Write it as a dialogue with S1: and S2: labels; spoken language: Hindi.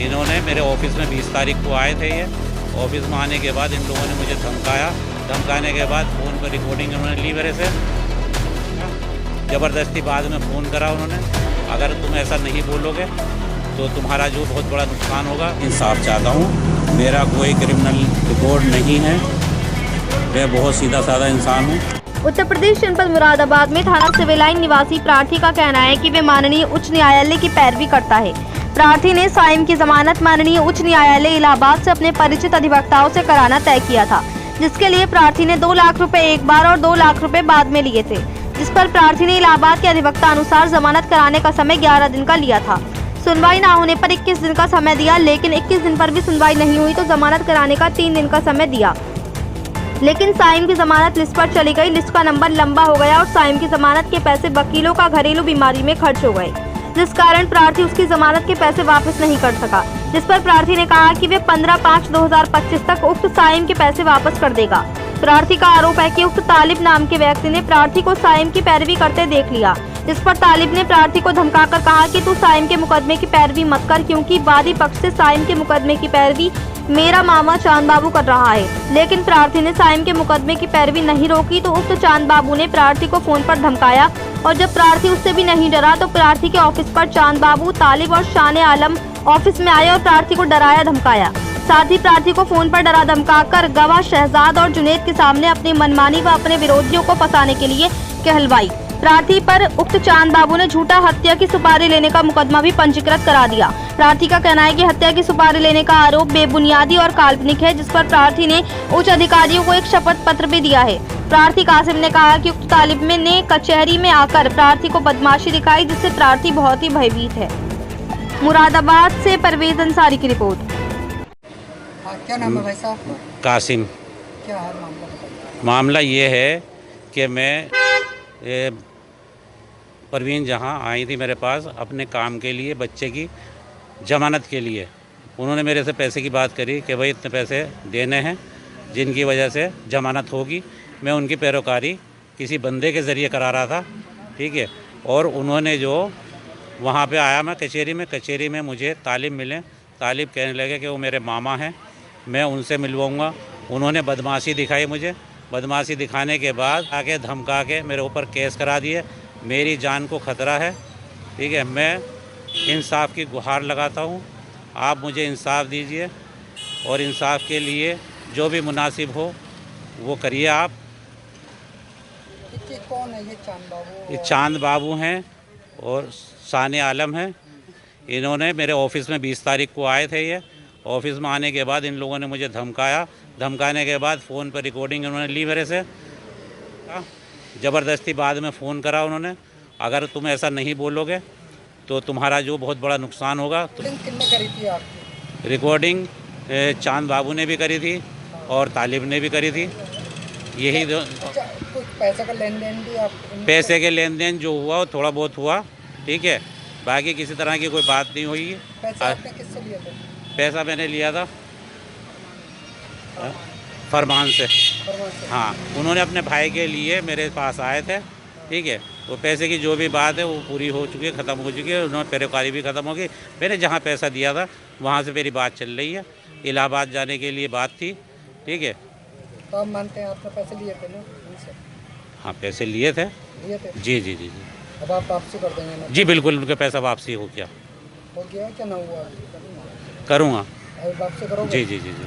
S1: इन्होंने मेरे ऑफिस में 20 तारीख को आए थे। ये ऑफिस में आने के बाद इन लोगों ने मुझे धमकाया। धमकाने के बाद फ़ोन पर रिकॉर्डिंग उन्होंने ली मेरे से। ज़बरदस्ती बाद में फ़ोन करा उन्होंने, अगर तुम ऐसा नहीं बोलोगे तो तुम्हारा जो बहुत बड़ा नुकसान होगा। इंसाफ चाहता हूँ, मेरा कोई क्रिमिनल रिकॉर्ड नहीं है, मैं बहुत सीधा साधा इंसान हूँ।
S2: उत्तर प्रदेश जनपद मुरादाबाद में थाना सिविल लाइन निवासी प्रार्थी का कहना है कि वे माननीय उच्च न्यायालय की पैरवी करता है। प्रार्थी ने साइम की जमानत माननीय उच्च न्यायालय इलाहाबाद से अपने परिचित अधिवक्ताओं से कराना तय किया था, जिसके लिए प्रार्थी ने 2 लाख रुपए एक बार और 2 लाख रुपए बाद में लिए थे, जिस पर प्रार्थी ने इलाहाबाद के अधिवक्ता अनुसार जमानत कराने का समय 11 दिन का लिया था। सुनवाई न होने पर 21 दिन का समय दिया, लेकिन 21 दिन पर भी सुनवाई नहीं हुई तो जमानत कराने का 3 दिन का समय दिया, लेकिन साइम की जमानत लिस्ट पर चली गई। लिस्ट का नंबर लंबा हो गया और साइम की जमानत के पैसे वकीलों का घरेलू बीमारी में खर्च हो गए, जिस कारण प्रार्थी उसकी जमानत के पैसे वापस नहीं कर सका, जिस पर प्रार्थी ने कहा कि वे 15/5/2025 तक उक्त साइम के पैसे वापस कर देगा। प्रार्थी का आरोप है कि उक्त तालिब नाम के व्यक्ति ने प्रार्थी को साइम की पैरवी करते देख लिया, जिस पर तालिब ने प्रार्थी को धमकाकर कहा कि तू साइम के मुकदमे की पैरवी मत कर, क्योंकि वादी पक्ष से साइम के मुकदमे की पैरवी मेरा मामा चांद बाबू कर रहा है। लेकिन प्रार्थी ने साइम के मुकदमे की पैरवी नहीं रोकी तो उक्त चांद बाबू ने प्रार्थी को फोन पर धमकाया, और जब प्रार्थी उससे भी नहीं डरा तो प्रार्थी के ऑफिस पर चांद बाबू, तालिब और शान आलम ऑफिस में आए और प्रार्थी को डराया धमकाया। साथ ही प्रार्थी को फोन पर डरा धमकाकर गवाह शहजाद और जुनेद के सामने अपनी मनमानी व अपने विरोधियों को फंसाने के लिए कहलवाई। प्रार्थी पर उक्त चांद बाबू ने झूठा हत्या की सुपारी लेने का मुकदमा भी पंजीकृत करा दिया। प्रार्थी का कहना है कि हत्या की सुपारी लेने का आरोप बेबुनियादी और काल्पनिक है, जिस पर प्रार्थी ने उच्च अधिकारियों को एक शपथ पत्र भी दिया है। प्रार्थी कासिम ने कहा कि उक्त तालिब ने कचहरी में आकर प्रार्थी को बदमाशी दिखाई, जिससे प्रार्थी बहुत ही भयभीत है। मुरादाबाद से परवेज अंसारी की रिपोर्ट।
S3: क्या नाम है भाई साहब?
S1: कासिम।
S3: क्या है मामला?
S1: मामला ये है कि मैं परवीन जहाँ आई थी मेरे पास अपने काम के लिए, बच्चे की ज़मानत के लिए। उन्होंने मेरे से पैसे की बात करी कि भाई इतने पैसे देने हैं जिनकी वजह से ज़मानत होगी। मैं उनकी पैरोकारी किसी बंदे के ज़रिए करा रहा था, ठीक है। और उन्होंने जो वहाँ पे आया, मैं कचहरी में मुझे तालिब मिले। तालिब कहने लगे कि वो मेरे मामा हैं, मैं उनसे मिलवाऊँगा। उन्होंने बदमाशी दिखाई मुझे। बदमाशी दिखाने के बाद आके धमका के मेरे ऊपर केस करा दिए। मेरी जान को ख़तरा है, ठीक है। मैं इंसाफ की गुहार लगाता हूँ, आप मुझे इंसाफ दीजिए और इंसाफ के लिए जो भी मुनासिब हो वो करिए आप।
S3: ये कौन है ये चांद बाबू?
S1: ये चांद बाबू हैं और शान आलम हैं। इन्होंने मेरे ऑफिस में 20 तारीख को आए थे। ये ऑफिस में आने के बाद इन लोगों ने मुझे धमकाया। धमकाने के बाद फ़ोन पर रिकॉर्डिंग उन्होंने ली मेरे से। ज़बरदस्ती बाद में फ़ोन करा उन्होंने, अगर तुम ऐसा नहीं बोलोगे तो तुम्हारा जो बहुत बड़ा नुकसान होगा।
S3: किसने करी थी आपकी
S1: रिकॉर्डिंग? चांद बाबू ने भी करी थी और तालिब ने भी करी थी। यही दो।
S3: अच्छा, कुछ पैसे का लेन देन भी आप?
S1: पैसे के लेन देन जो हुआ वो थोड़ा बहुत हुआ, ठीक है। बाकी किसी तरह की कोई बात नहीं हुई।
S3: पैसे आपने किससे लिए थे?
S1: पैसा मैंने लिया था फरमान से। हाँ, उन्होंने अपने भाई के लिए मेरे पास आए थे, ठीक है। वो पैसे की जो भी बात है वो पूरी हो चुकी है, ख़त्म हो चुकी है। उन्होंने पैरोकारी भी ख़त्म हो गई। मैंने जहाँ पैसा दिया था वहाँ से मेरी बात चल रही है। इलाहाबाद जाने के लिए बात थी, ठीक है।
S3: तो आप मानते हैं आपने पैसे लिए थे ना उनसे?
S1: हाँ, पैसे लिए थे।
S3: लिए थे?
S1: जी जी जी जी
S3: अब आप वापसी कर देंगे ना?
S1: जी बिल्कुल, उनका पैसा वापसी हो गया।
S3: हो गया क्या ना हुआ?
S1: करूँगा।
S3: अभी वापसी करोगे?
S1: जी जी जी जी।